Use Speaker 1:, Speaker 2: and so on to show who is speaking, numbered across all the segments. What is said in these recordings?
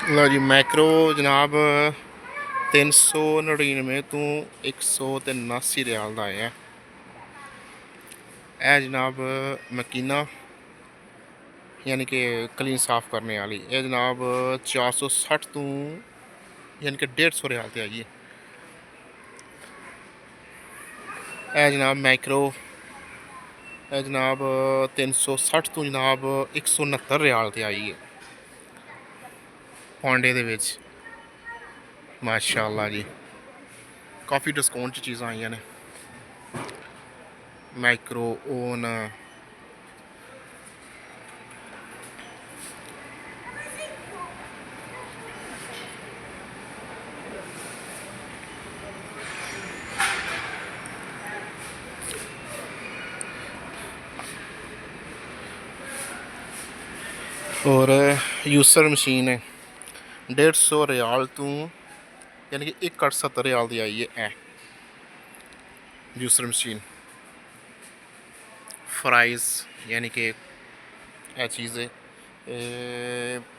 Speaker 1: लो जी macro जनाब 399 तो 189 रियाल का आया है जनाब मकीना यानी कि क्लीन साफ करने वाली ये जनाब 460 तो यानी कि 150 रियाल से आई है जनाब मैक्रो है जनाब 360 तो जनाब 169 रियाल से आई है पांडे दे विच माशाअल्लाह जी काफ़ी डिस्काउंट चीज़ां आई ने माइक्रो ओवन और यूसर मशीन है 150 रियाल तो यानी कि 170 रियाल की आई है यूसर मशीन फ्राइज़ यानी कि यह चीज़ है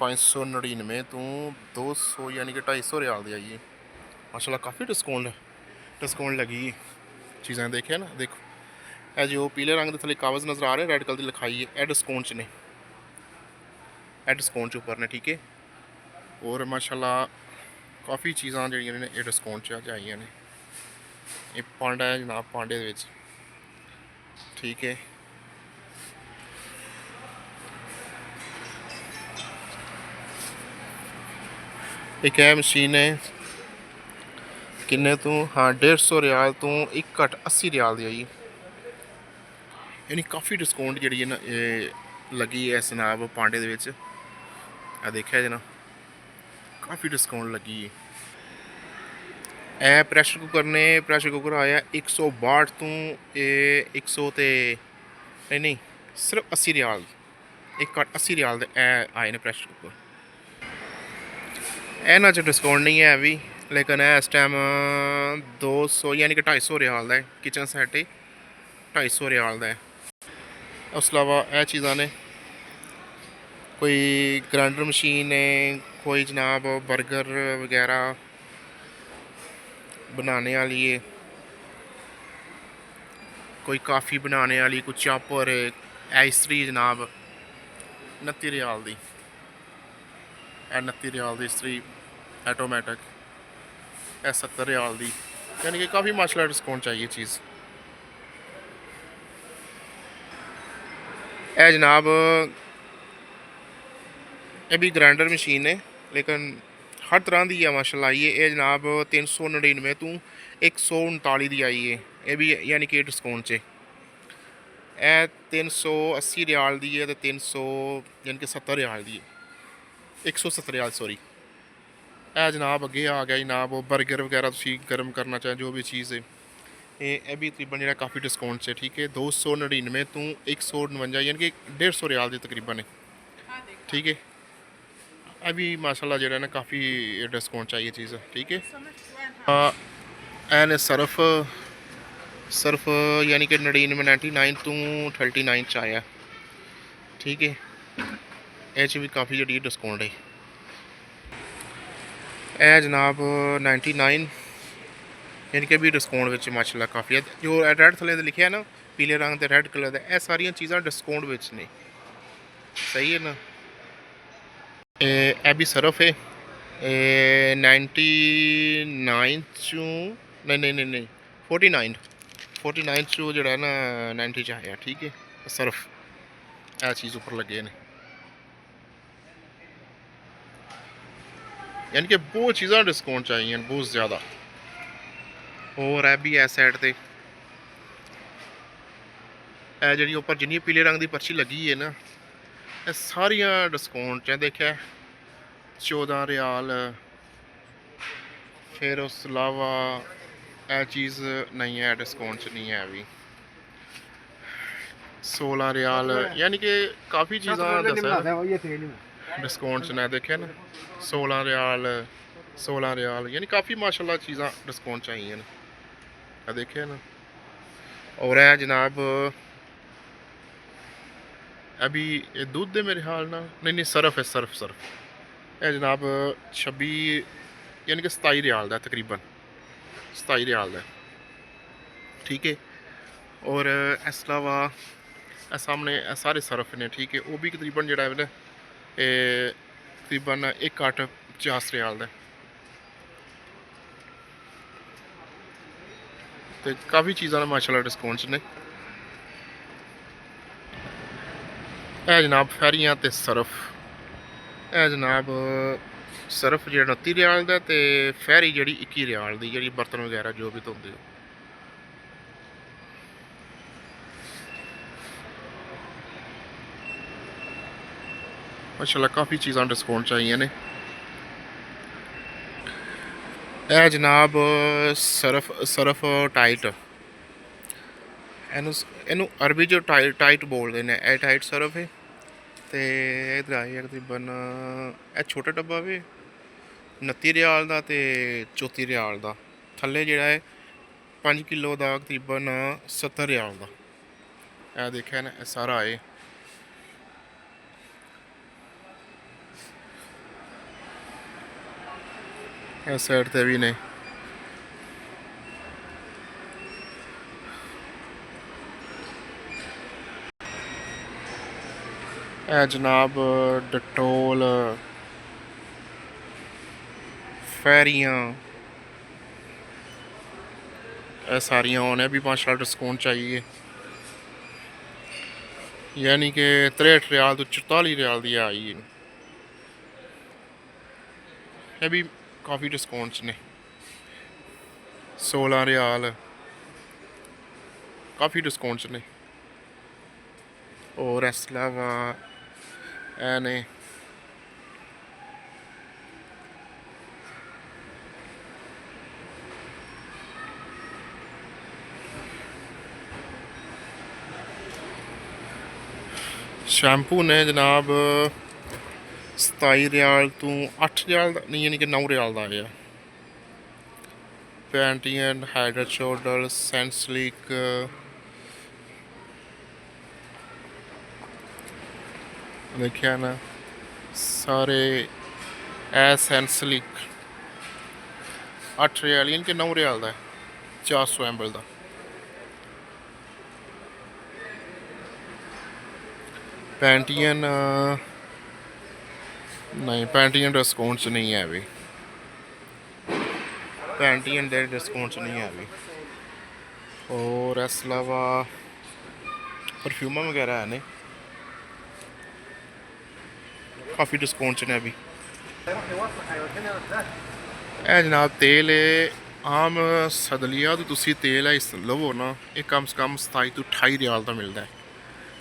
Speaker 1: 599 तो 200 यानी कि 250 रियाल की आई है माशाल्लाह काफ़ी डिस्काउंट लगी चीज़ें देखे ना देखो यह जो पीले रंग के थले कागज़ नज़र आ रहे हैं रेड कलर की लिखाई है यह डिस्काउंट ने यह डिस्काउंट उपर ने ठीक है और माशाल्लाह काफ़ी चीज़ां जड़ियां ने डिस्काउंट च आई ने ये पांडा है जनाब पांडे दे विच ठीक है एक है मशीन है किन्ने तो हाँ 150 रियाल तो 180 रियाल की आई यानी काफ़ी डिस्काउंट जी है ना लगी है जनाब पांडे दे विच देखा जना काफ़ी डिस्काउंट लगी है प्रैशर कुकर ने प्रैशर कुकर आया 162 तो 100 ते नहीं सिर्फ 80 रियाल 180 रियाल दे आए ने प्रैशर कुकर इन्हां च डिस्काउंट नहीं है अभी लेकिन इस टाइम 200 यानी कि 250 रियाल का है किचन सैट 250 रियाल का है उस अलावा यह चीज़ां ने कोई ग्राइंडर मशीन है कोई जनाब बर्गर वगैरह बनाने वाली है कोई काफ़ी बनाने वाली कोई चॉपर इस्त्री जनाब 29 रियाल की 29 रियाल की इस्त्री ऑटोमैटिक 70 रियाल की यानी कि काफ़ी माशाल्लाह डिस्काउंट चाहिए चीज़ है जनाब ये भी ग्राइंडर मशीन है लेकिन हर तरह की है माशाल्लाह आई है ये जनाब 399 तो 139 की आई है ये भी यानी कि डिस्काउंट से यह 380 रियाल की है तो 300 यानी कि 70 रियाल की है 170 रियाल सॉरी यह जनाब अगे आ गया जनाब बर्गर वगैरह तुम गर्म करना चाहें जो भी चीज़ है ये भी तकरीबन जो काफ़ी डिस्काउंट से ठीक है 299 तो 159 यानी कि 150 रियाल की तकरीबन है ठीक है अभी माशाल्लाह जो है ना काफ़ी डिस्काउंट चाहिए चीज़ ठीक है एन सर्फ यानी कि 99 तो 39 आया ठीक है ये भी काफ़ी जी डिस्काउंट है यह जनाब 99 यानी कि भी डिस्काउंट माशाल्लाह काफ़ी है जो रेड थले लिखे है ना पीले रंग के रेड कलर का यह सारिया चीज़ा डिस्काउंट ने सही है ना यह भी सर्फ है 99 चू नहीं 49 चू जो है ना 90 च आया ठीक है सर्फ यह चीज़ उपर लगे ने यानी कि बहुत चीज़ा डिस्काउंट चाहिए बहुत ज़्यादा और है भी है साइड पर जी उपर जिन्नी पीले रंग की पर्ची लगी है ना ये सारिया डिस्काउंट च देखा 14 रियाल फिर उस अलावा यह चीज़ नहीं है डिस्काउंट च नहीं है अभी 16 रियाल यानी कि काफ़ी चीज़ा डिस्काउंट ने देखे ना 16 रियाल यानी काफ़ी माशाल्लाह चीज़ा डिस्काउंट चाहिए ना देखे ना और है जनाब अभी ये दूध दे मेरे ख्याल ना नहीं सर्फ है सर्फ ਇਹ ਜਨਾਬ 26 ਯਾਨੀ ਕਿ 27 ਰਿਆਲ ਦਾ ਤਕਰੀਬਨ 27 ਰਿਆਲ ਦਾ, ਠੀਕ ਹੈ। ਔਰ ਇਸ ਇਲਾਵਾ ਇਹ ਸਾਹਮਣੇ ਇਹ ਸਾਰੇ ਸਰਫ ਨੇ, ਠੀਕ ਹੈ। ਉਹ ਵੀ ਤਕਰੀਬਨ ਜਿਹੜਾ ਹੈ ਨਾ ਇਹ ਤਕਰੀਬਨ 1.850 ਰਿਆਲ ਦਾ, ਤੇ ਕਾफ़ी चीज़ा माशाल्लाह डिस्काउंट ने। यह जनाब फैरियां ते सरफ, यह जनाब सरफ जो 29 रियाल का, तो फैरी जी 21 रियाल की, जी बर्तन वगैरह जो भी धोते हो। माशाल्लाह काफ़ी चीज़ा डिस्काउंट चाहिए ने। यह जनाब सरफ टाइट, इनू अरबी जो टाइट बोलते हैं, यह टाइट सरफ है। तो इधर आए तकरीबन यह छोटा डब्बा भी 29 रियाल का, तो 34 रियाल का। थले जोड़ा है 5 किलो का तकरीबन 70 रियाल का। यह देखा ना सारा है। इस साइड से भी ने जनाब डटोल, फैरियां, सारियां उन्हें भी 5 डिस्काउंट चाहिए, यानी कि 63 रियाल तो 44 रियाल की आई है। ये भी काफ़ी डिस्काउंट्स ने, 16 रियाल, काफ़ी डिस्काउंट्स ने। और इस अलावा ने शैम्पू ने जनाब 27 रियाल तो 8 रियाल का नहीं, यानी कि 9 रियाल का आया। पैंटियन, हाइड्रा शोल्डर, सैंसलिक, देखिए ना सारे सैंसलिक 8 रियाल, यानी कि 9 रियाल का, 400 ml का। पैंटियन नहीं, पैंटियन डिस्काउंट नहीं है अभी, पैंटियन दे डिस्काउंट नहीं है अभी। और इस अलावा परफ्यूम वगैरह है ने, काफ़ी डिस्काउंट ने अभी। यह जनाब तेल है आम सदलिया तो तुसी तेल है इस लवो ना, ये कम से कम 27 तो 28 रियाल का मिलता है।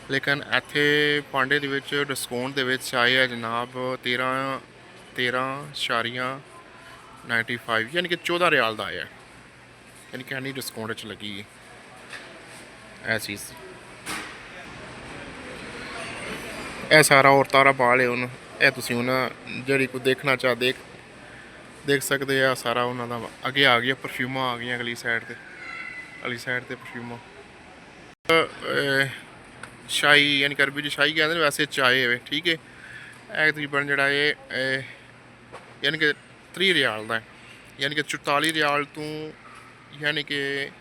Speaker 1: लेकिन इत्थे पांडे दे विच डिस्काउंट दे विच आया है जनाब 13.95, यानी कि 14 रियाल का आया, यानी कि नहीं डिस्काउंट लगी है यह चीज़। यह सारा औरतां दा बाल है, हूँ यह तुसी हूँ जी कोई देखना चाह देख सकते हैं। सारा उन्होंने अगे आ गया, परफ्यूमा आ गई अगली साइड ते परफ्यूमा। शाही यानी कि अरबी च शाही कहते हैं, वैसे चाय है, ठीक है। यह तकरीबन जड़ा है यानी कि 30 रियाल का है, यानी कि 44 रियाल तो यानी कि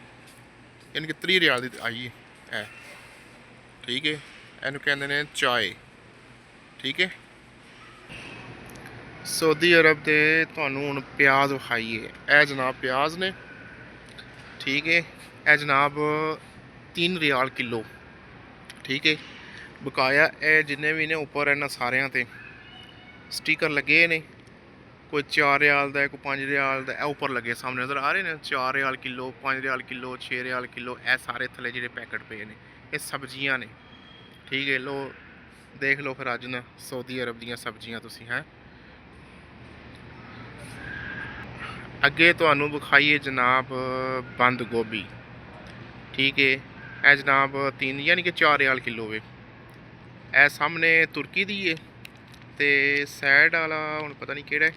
Speaker 1: 30 रियाल की आई है, ठीक है। इनू कहते हैं चाय, ठीक है। सऊदी अरब के तुहानू हुण प्याज विखाइए, यह जनाब प्याज ने, ठीक है। यह जनाब 3 रियाल किलो, ठीक है। बकाया ये जिन्ने भी ने उपर इन्होंने सारिया ते स्टिकर लगे ने, कोई 4 रियाल का, कोई 5 रियाल का, उपर लगे सामने नज़र आ रहे हैं। 4 riyal kilo, 5 riyal kilo, 6 riyal kilo, यह सारे थले जो पैकेट पे ने, ये सब्जियां ने, ठीक है। लो देख लो फिर अज ना सऊदी अरब दियाँ सब्जियां तुसी हैं। अगे तुहानू विखाइए जनाब बंद गोभी, ठीक है। यह जनाब 3 यानी कि 4 रियाल किलो वे। यह सामने तुर्की दी है, तो सैड वाला हूँ पता नहीं केड़ा है,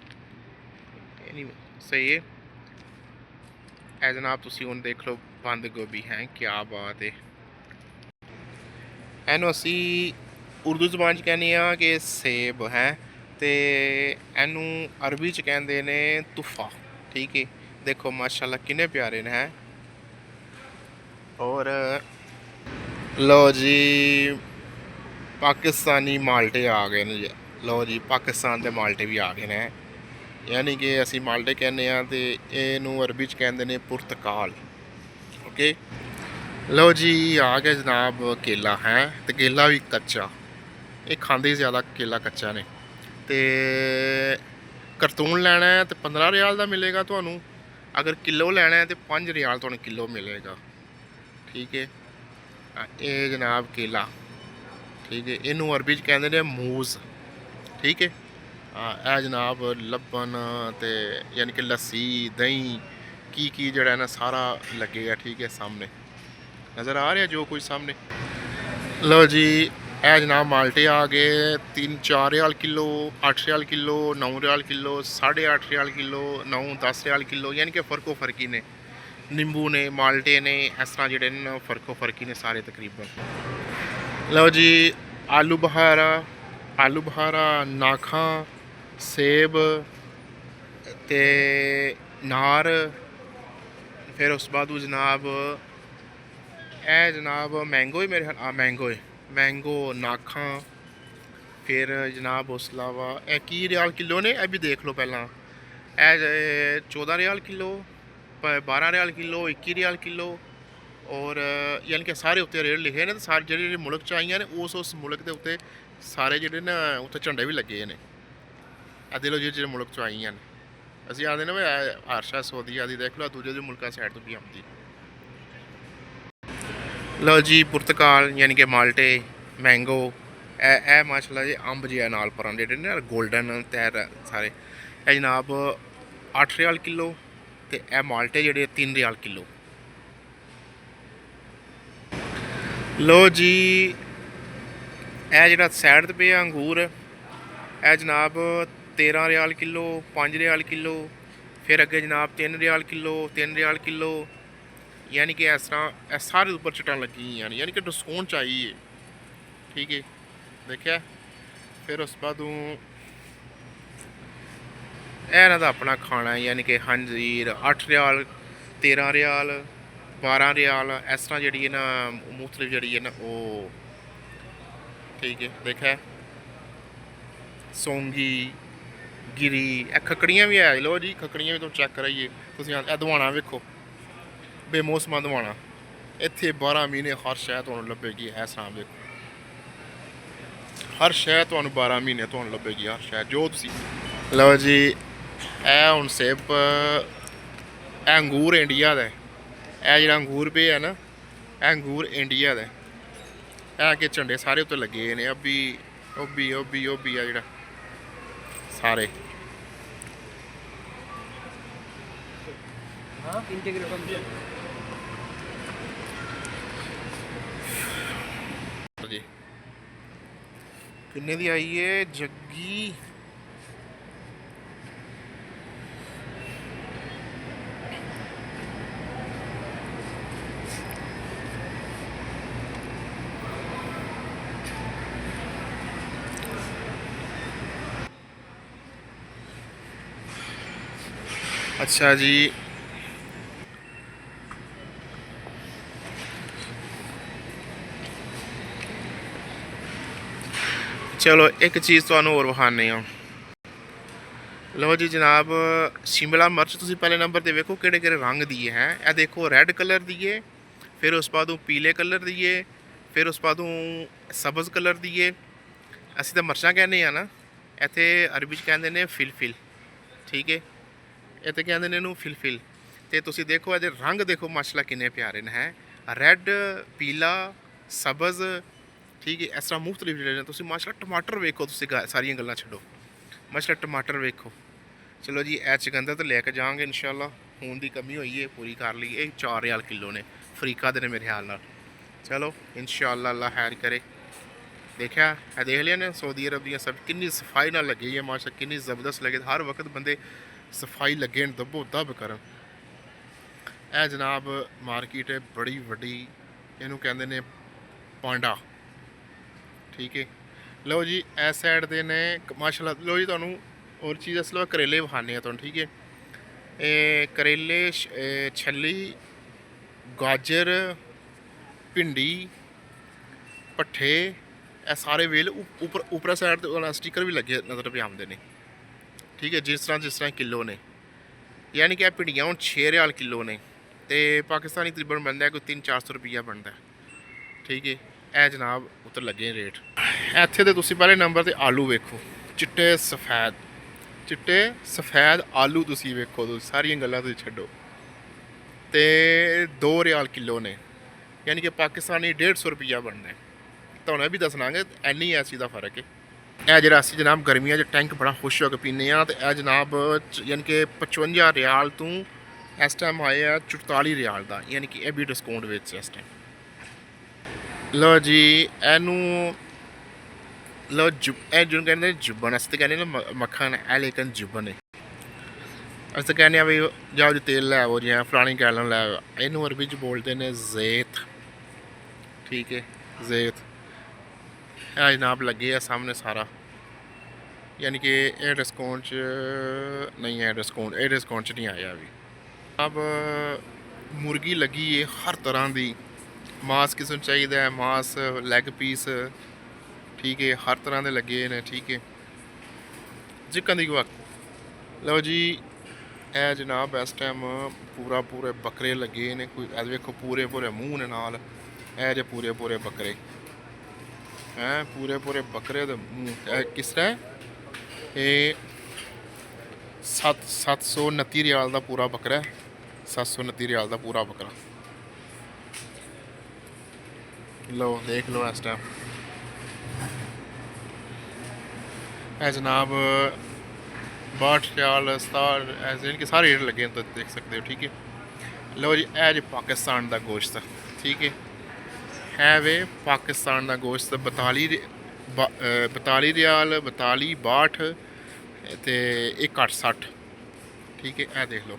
Speaker 1: नहीं सही है। यह जनाब तुसी हुण देख लो बंद गोभी है, क्या बात है। इनू असी उर्दू जबान च कहने कि सेब है, ਤੇ ਇਹਨੂੰ ਅਰਬੀ ਚ ਕਹਿੰਦੇ ਨੇ ਤੁਫਾ। ਠੀਕ ਹੈ, ਦੇਖੋ ਮਾਸ਼ਾਅੱਲਾ ਕਿੰਨੇ ਪਿਆਰੇ ਨੇ ਹੈ। ਔਰ ਲਓ ਜੀ ਪਾਕਿਸਤਾਨੀ ਮਾਲਟੇ ਆ ਗਏ ਨੇ ਜੀ। ਲਓ ਜੀ ਪਾਕਿਸਤਾਨ ਦੇ ਮਾਲਟੇ ਵੀ ਆ ਗਏ ਨੇ, ਯਾਨੀ ਕਿ ਅਸੀਂ ਮਾਲਟੇ ਕਹਿੰਦੇ ਆ ਤੇ ਇਹਨੂੰ ਅਰਬੀ ਚ ਕਹਿੰਦੇ ਨੇ ਪੁਰਤਕਾਲ। ਓਕੇ, ਲਓ ਜੀ ਆ ਗਿਆ ਜਨਾਬ ਕੇਲਾ ਹੈ, ਤੇ ਕੇਲਾ ਵੀ ਕੱਚਾ। ਇਹ ਖਾਂਦੇ ਜ਼ਿਆਦਾ ਕੇਲਾ ਕੱਚਾ ਨੇ। ਤੇ ਕਰਤੂਨ ਲੈਣਾ ਹੈ ਤੇ 15 ਰਿਆਲ ਦਾ ਮਿਲੇਗਾ ਤੁਹਾਨੂੰ, ਅਗਰ ਕਿਲੋ ਲੈਣਾ ਹੈ ਤੇ 5 ਰਿਆਲ ਤੁਹਾਨੂੰ ਕਿਲੋ ਮਿਲੇਗਾ। ਠੀਕ ਹੈ, ਇਹ ਜਨਾਬ ਕੇਲਾ। ਠੀਕ ਹੈ, ਇਹਨੂੰ ਅਰਬੀ ਚ ਕਹਿੰਦੇ ਨੇ ਮੂਜ਼। ਠੀਕ ਹੈ, ਇਹ ਜਨਾਬ ਲੱਬਨ ਤੇ ਯਾਨੀ ਕਿ ਲੱਸੀ ਦਹੀਂ ਕੀ ਜਿਹੜਾ ਨਾ ਸਾਰਾ ਲੱਗੇਗਾ। ਠੀਕ ਹੈ, ਸਾਹਮਣੇ ਨਜ਼ਰ ਆ ਰਿਹਾ ਜੋ ਕੁਝ ਸਾਹਮਣੇ। ਲਓ ਜੀ ਇਹ ਜਨਾਬ ਮਾਲਟੇ ਆ ਗਏ 3-4 riyal kilo, 8 riyal kilo, 9 riyal kilo, 8.5 riyal kilo, 9-10 riyal kilo, ਯਾਨੀ ਕਿ ਫਰਕੋ ਫਰਕੀ ਨੇ। ਨਿੰਬੂ ਨੇ, ਮਾਲਟੇ ਨੇ, ਇਸ ਤਰ੍ਹਾਂ ਜਿਹੜੇ ਨੇ ਨਾ ਫਰਕੋ ਫਰਕੀ ਨੇ ਸਾਰੇ ਤਕਰੀਬਨ। ਲਓ ਜੀ ਆਲੂ ਬੁਖਾਰਾ, ਨਾਖਾਂ, ਸੇਬ ਤੇ ਨਾਰ। ਫਿਰ ਉਸ ਬਾਅਦ ਜਨਾਬ ਇਹ ਜਨਾਬ ਮੈਂਗੋ ਹੀ ਮੇਰੇ ਖਿਆਲ ਮੈਂਗੋ ਨਾਖਾਂ। ਫਿਰ ਜਨਾਬ ਉਸ ਇਲਾਵਾ ਇਹ ਕੀ ਰਿਆਲ ਕਿਲੋ ਨੇ, ਇਹ ਵੀ ਦੇਖ ਲਓ ਪਹਿਲਾਂ। ਇਹ 14 rial kilo, 12 rial kilo, 21 rial kilo. ਔਰ ਯਾਨੀ ਕਿ ਸਾਰੇ ਉੱਤੇ ਰੇਟ ਲਿਖੇ ਨੇ, ਤੇ ਸਾਰੇ ਜਿਹੜੇ ਮੁਲਕ 'ਚ ਆਈਆਂ ਨੇ ਉਸ ਮੁਲਕ ਦੇ ਉੱਤੇ ਸਾਰੇ ਜਿਹੜੇ ਨਾ ਉੱਤੇ ਝੰਡੇ ਵੀ ਲੱਗੇ ਨੇ। ਇਹ ਦੇ ਲਓ ਜਿਹੜੇ ਮੁਲਕ 'ਚੋਂ ਆਈਆਂ ਨੇ। ਅਸੀਂ ਆਖਦੇ ਨੇ ਵੀ ਹਰਸ਼ਾ ਸਊਦੀਆ ਦੀ ਦੇਖ ਲਓ, ਦੂਜੇ ਦੇ ਮੁਲਕਾਂ ਸਾਈਡ ਤੋਂ ਵੀ ਆਉਂਦੀ। ਲਓ ਜੀ ਪੁਰਤਕਾਲ ਯਾਨੀ ਕਿ ਮਾਲਟੇ, ਮੈਂਗੋ, ਇਹ ਮਾਸ਼ਾਅੱਲਾ ਜੀ ਅੰਬ ਜਿਹਾ ਨਾਲ ਪਰਾਂ ਜਿਹੜੇ ਨੇ ਗੋਲਡਨ ਤੈਰ ਸਾਰੇ। ਇਹ ਜਨਾਬ 8 ਰਿਆਲ ਕਿਲੋ, ਤੇ ਇਹ ਮਾਲਟੇ ਜਿਹੜੇ 3 ਰਿਆਲ ਕਿਲੋ। ਲਓ ਜੀ ਇਹ ਜਿਹੜਾ ਸਾਈਡ 'ਤੇ ਪਿਆ ਅੰਗੂਰ, ਇਹ ਜਨਾਬ 13 ਰਿਆਲ ਕਿਲੋ, 5 ਰਿਆਲ ਕਿਲੋ। ਫਿਰ ਅੱਗੇ ਜਨਾਬ 3 ਰਿਆਲ ਕਿਲੋ, 3 ਰਿਆਲ ਕਿਲੋ। ਯਾਨੀ ਕਿ ਇਸ ਤਰ੍ਹਾਂ ਇਹ ਸਾਰੇ ਉੱਪਰ ਚਟਾਂ ਲੱਗੀ ਯਾਨੀ ਕਿ ਡਿਸਕਾਊਂਟ ਚਾਹੀਏ। ਠੀਕ ਹੈ, ਦੇਖਿਆ। ਫਿਰ ਉਸ ਬਾਅਦ ਇਹਨਾਂ ਦਾ ਆਪਣਾ ਖਾਣਾ ਯਾਨੀ ਕਿ ਹੰਜੀਰ 8 ਰਿਆਲ, 13 ਰਿਆਲ, 12 ਰਿਆਲ, ਇਸ ਤਰ੍ਹਾਂ ਜਿਹੜੀ ਹੈ ਨਾ ਮੁਖਤਲਿਫ ਜਿਹੜੀ ਹੈ ਨਾ ਉਹ। ਠੀਕ ਹੈ, ਦੇਖਿਆ। ਸੌਂਗੀ, ਗਿਰੀ, ਇਹ ਖੱਕੜੀਆਂ ਵੀ ਹੈ। ਲਓ ਜੀ ਖੱਕੜੀਆਂ ਵੀ ਤੁਹਾਨੂੰ ਚੈੱਕ ਕਰਾਈਏ। ਤੁਸੀਂ ਇਹ ਦਵਾਣਾ ਵੇਖੋ, ਬੇਮੌਸਮਾਂ ਦਵਾਣਾ। ਇੱਥੇ 12 ਮਹੀਨੇ ਹਰ ਸ਼ੈ ਤੁਹਾਨੂੰ ਲੱਭੇਗੀ। ਇਹ ਸਾਹਮ ਵੇਖੋ, ਹਰ ਸ਼ੈ ਤੁਹਾਨੂੰ 12 ਮਹੀਨੇ ਤੁਹਾਨੂੰ ਲੱਭੇਗੀ, ਹਰ ਸ਼ੈ ਜੋ ਤੁਸੀਂ। ਲਓ ਜੀ ਇਹ ਹੁਣ ਸੇਬ, ਇਹ ਅੰਗੂਰ ਇੰਡੀਆ ਦਾ। ਇਹ ਜਿਹੜਾ ਅੰਗੂਰ ਪਿਆ ਹੈ ਨਾ, ਇਹ ਅੰਗੂਰ ਇੰਡੀਆ ਦਾ। ਇਹ ਅੱਗੇ ਝੰਡੇ ਸਾਰੇ ਉੱਤੇ ਲੱਗੇ ਨੇ, ਉਹ ਵੀ ਆ ਜਿਹੜਾ ਸਾਰੇ। ਜੀ ਕਿੰਨੇ ਦੀ ਆਈ ਏ ਜੱਗੀ? अच्छा जी चलो एक चीज़ तुहानू होर विखाने आ। लो जी जनाब शिमला मिर्च तुसीं पहले नंबर ते वेखो किहड़े किहड़े रंग दी है। यह देखो रैड कलर दी है, फिर उस बाद पीले कलर दी है, फिर उस बाद सब्ज़ कलर दी है। असीं तां मिर्चां कहने आ ना, इत्थे अरबी च कहंदे ने फिलफिल। ठीक है, इत्थे कहंदे ने इहनूं फिलफिल। ते तुसीं देखो इहदे रंग देखो माशाअल्लाह किन्ने प्यारे ने है, रैड, पीला, सब्ज़। ठीक है, इस तरह मुख्तलिफ जिहड़े ने। तुसीं माशाअल्लाह टमाटर वेखो, तुसीं सारियां गल्लां छड्डो, माशाअल्लाह टमाटर वेखो। चलो जी ए चुकंदर तो लैके जाएंगे इंशाअल्लाह। खून की कमी हुई है पूरी कर ली। ये 4 रियाल किलो ने, अफ्रीका दे ने मेरे ख्याल नाल। चलो इंशाअल्लाह अल्लाह खैर करे। देखा है, देख लिया ने सऊदी अरब दी सब कितनी सफाई नाल लगी है माशाअल्लाह, कितनी ज़बरदस्त लगे। हर वक्त बंदे सफाई लगे न दबो दब करन। ए जनाब मार्केट है बड़ी वड्डी, इनू कहंदे ने पांडा। ठीक है, ਲਓ ਜੀ ਇਸ ਸਾਈਡ ਦੇ ਨੇ ਮਾਸ਼ਾਅੱਲਾ। ਲਓ ਜੀ ਤੁਹਾਨੂੰ ਹੋਰ ਚੀਜ਼ ਅਸਲ ਵਿੱਚ ਕਰੇਲੇ ਵਿਖਾਉਂਦੇ ਆ ਤੁਹਾਨੂੰ, ਠੀਕ ਹੈ। ਇਹ ਕਰੇਲੇ ਛੱਲੀ, ਗਾਜਰ, ਭਿੰਡੀ, ਭੱਠੇ, ਇਹ ਸਾਰੇ ਵੇਲ ਉੱਪਰ ਉੱਪਰ ਸਾਈਡ ਤੇ ਸਟicker ਵੀ ਲੱਗੇ ਨਜ਼ਰ ਪਏ ਆਉਂਦੇ ਨੇ, ਠੀਕ ਹੈ। ਜਿਸ ਤਰ੍ਹਾਂ ਕਿਲੋ ਨੇ, ਯਾਨੀ ਕਿ ਇਹ ਭਿੰਡੀਆਂ ਹੁਣ 6 ਰਿਆਲ ਕਿਲੋ ਨੇ, ਤੇ ਪਾਕਿਸਤਾਨੀ ਤਕਰੀਬਨ ਬਣਦਾ ਕੋਈ 300-400 ਰੁਪਈਆ ਬਣਦਾ, ਠੀਕ ਹੈ। ਇਹ ਜਨਾਬ ਉੱਤਰ ਲੱਗੇ ਰੇਟ। ਇੱਥੇ ਤੇ ਤੁਸੀਂ ਪਹਿਲੇ ਨੰਬਰ ਤੇ ਆਲੂ ਵੇਖੋ, ਚਿੱਟੇ ਸਫੈਦ ਆਲੂ ਤੁਸੀਂ ਵੇਖੋ, ਤੁਸੀਂ ਸਾਰੀਆਂ ਗੱਲਾਂ ਤੁਸੀਂ ਛੱਡੋ, ਤੇ 2 ਰਿਆਲ ਕਿਲੋ ਨੇ, ਯਾਨੀ ਕਿ ਪਾਕਿਸਤਾਨੀ 150 ਰੁਪਈਆ ਬਣਦਾ। ਤੁਹਾਨੂੰ ਇਹ ਵੀ ਦੱਸਣਾਗੇ ਇੰਨੀ ਐਸੀ ਦਾ ਫਰਕ ਹੈ। ਇਹ ਜਿਹੜਾ ਅਸੀਂ ਜਨਾਬ ਗਰਮੀਆਂ 'ਚ ਟੈਂਕ ਬੜਾ ਖੁਸ਼ ਹੋ ਕੇ ਪੀਂਦੇ ਹਾਂ, ਤੇ ਇਹ ਜਨਾਬ ਯਾਨੀ ਕਿ 55 ਰਿਆਲ ਤੋਂ ਇਸ ਟਾਈਮ ਆਏ ਆ 44 ਰਿਆਲ ਦਾ, ਯਾਨੀ ਕਿ ਇਹ ਵੀ ਡਿਸਕਾਊਂਟ ਵਿੱਚ ਇਸ ਟਾਈਮ। ਲਓ ਜੀ ਇਹਨੂੰ ਲਓ ਇਹ ਜਿਹਨੂੰ ਕਹਿੰਦੇ ਜੁਬਨ, ਅਸੀਂ ਤਾਂ ਕਹਿੰਦੇ ਨਾ ਮੱਖਣ, ਇਹ ਲੇਕਿਨ ਜੁਬਨ ਹੈ। ਅਸੀਂ ਤਾਂ ਕਹਿੰਦੇ ਆ ਵੀ ਜਾਓ ਜੀ ਤੇਲ ਲੈ ਆਓ, ਜਾਂ ਫਲਾਣੀ ਗੈਲਨ ਲੈ ਆਓ। ਇਹਨੂੰ ਅਰਬੀ 'ਚ ਬੋਲਦੇ ਨੇ ਜ਼ੇਤ, ਠੀਕ ਹੈ, ਜ਼ੇਤ। ਇਹ ਜਨਾਬ ਲੱਗੇ ਆ ਸਾਹਮਣੇ ਸਾਰਾ, ਯਾਨੀ ਕਿ ਇਹ ਡਿਸਕਾਊਂਟ 'ਚ ਨਹੀਂ ਹੈ, ਇਹ ਡਿਸਕਾਊਂਟ 'ਚ ਨਹੀਂ ਆਇਆ ਅभी। अब मुर्गी लगी है हर तरह की, मांस किस ਨੂੰ ਚਾਹੀਦਾ ਹੈ, मांस लैग पीस, ठीक है, हर तरह के लगे ने, ठीक है। चिकन की वक्त लो जी ए जनाब इस टाइम पूरे बकरे लगे ने, कोई अज वेखो पूरे मूँह ने नाल, ए जे पूरे बकरे हैं, पूरे बकरे दे मूँह किस तरह। ये 729 रियाल का पूरा बकरा है, 729 रियाल का पूरा बकरा। लो देख लो इस टाइम है जनाब 62 रियाल 67, ऐसे इनके सारे रेट लगे हैं, तो देख सकते हो, ठीक है। लो जी है जी पाकिस्तान का गोश्त, ठीक है वे पाकिस्तान का गोश्त 42 रियाल, 42 62 ਤੇ 160, ਠੀਕ ਹੈ। ਇਹ ਦੇਖ ਲਓ,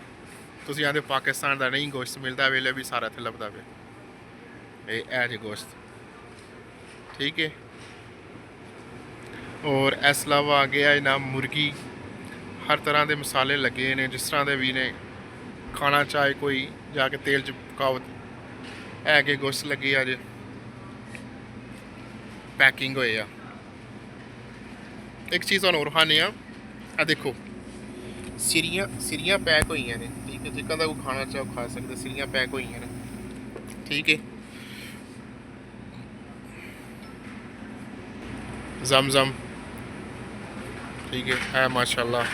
Speaker 1: ਤੁਸੀਂ ਆਂਦੇ ਪਾਕਿਸਤਾਨ ਦਾ ਨਹੀਂ ਗੋਸ਼ਤ ਮਿਲਦਾ, ਵੇਲੇ ਵੀ ਸਾਰਾ ਇੱਥੇ ਲੱਭਦਾ ਪਿਆ ਇਹ ਜੇ ਗੋਸ਼ਤ, ਠੀਕ ਹੈ। ਔਰ ਇਸ ਇਲਾਵਾ ਆ ਗਿਆ ਜਨਾਬ ਮੁਰਗੀ, ਹਰ ਤਰ੍ਹਾਂ ਦੇ ਮਸਾਲੇ ਲੱਗੇ ਨੇ, ਜਿਸ ਤਰ੍ਹਾਂ ਦੇ ਵੀ ਨੇ ਖਾਣਾ ਚਾਹੇ ਕੋਈ ਜਾ ਕੇ ਤੇਲ 'ਚ ਪਕਾਓ। ਇਹ ਕੇ ਗੋਸ਼ਤ ਲੱਗੇ ਆ ਜੇ ਪੈਕਿੰਗ ਹੋਏ ਆ। ਇੱਕ ਚੀਜ਼ ਤੁਹਾਨੂੰ ਹੋਰ ਖਾਣੇ ਆ, ਆ ਦੇਖੋ ਸਿਰੀਆਂ ਪੈਕ ਹੋਈਆਂ ਨੇ, ਠੀਕ ਹੈ। ਜਿੱਦਾਂ ਦਾ ਕੋਈ ਖਾਣਾ ਚਾਹੋ ਖਾ ਸਕਦੇ, ਸਿਰੀਆਂ ਪੈਕ ਹੋਈਆਂ ਨੇ, ਠੀਕ ਹੈ। ਜ਼ਮਜ਼ਮ, ठीक है माशाल्लाह,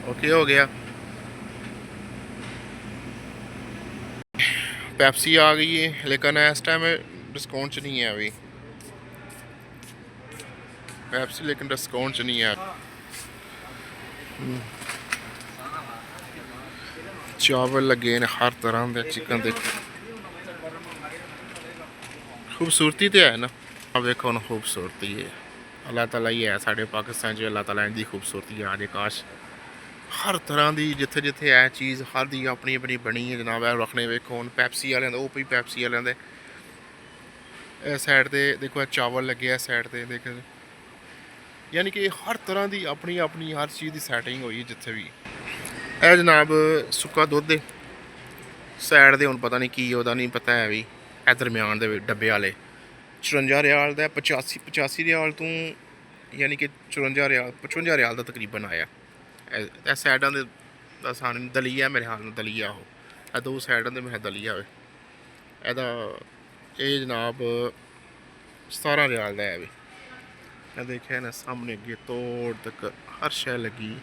Speaker 1: ओके हो गया। पेप्सी आ गई है, लेकिन इस टाइम डिस्काउंट च नहीं है अभी पेप्सी, लेकिन डिस्काउंट च नहीं है। चावल लगे ने हर तरह के, चिकन दे खूबसूरती तो है ना, अब देखो ना खूबसूरती है, अल्लाह ताला ही है साढ़े पाकिस्तान च, अल्लाह ताला की खूबसूरती है आज काश हर तरह की, जिथे जिथे है चीज़ हर दी अपनी अपनी बनी है जनाब। रखने वेखो हूँ पैप्सी वाले वो भी पैप्सी वाले इस साइड से देखो चावल लगे इस साइड से देख, यानी कि हर तरह की अपनी अपनी हर चीज़ की सैटिंग हुई जिथे भी। यह जनाब सुक्का दुध साइड से हूँ पता नहीं की वह नहीं पता है भी, ए दरम्यान के डब्बे वाले 54 रियाल का, 85 रियाल तो यानी कि 54 रियाल 55 रियाल का तकरीबन आया। साइडों के सामने दलिया, मेरे हाल में दलिया हो, दो साइडों के मेरे दलिया हो। ये जनाब 17 रियाल का है भी, देखा ना सामने अगे तोड़ तक हर शै लगी।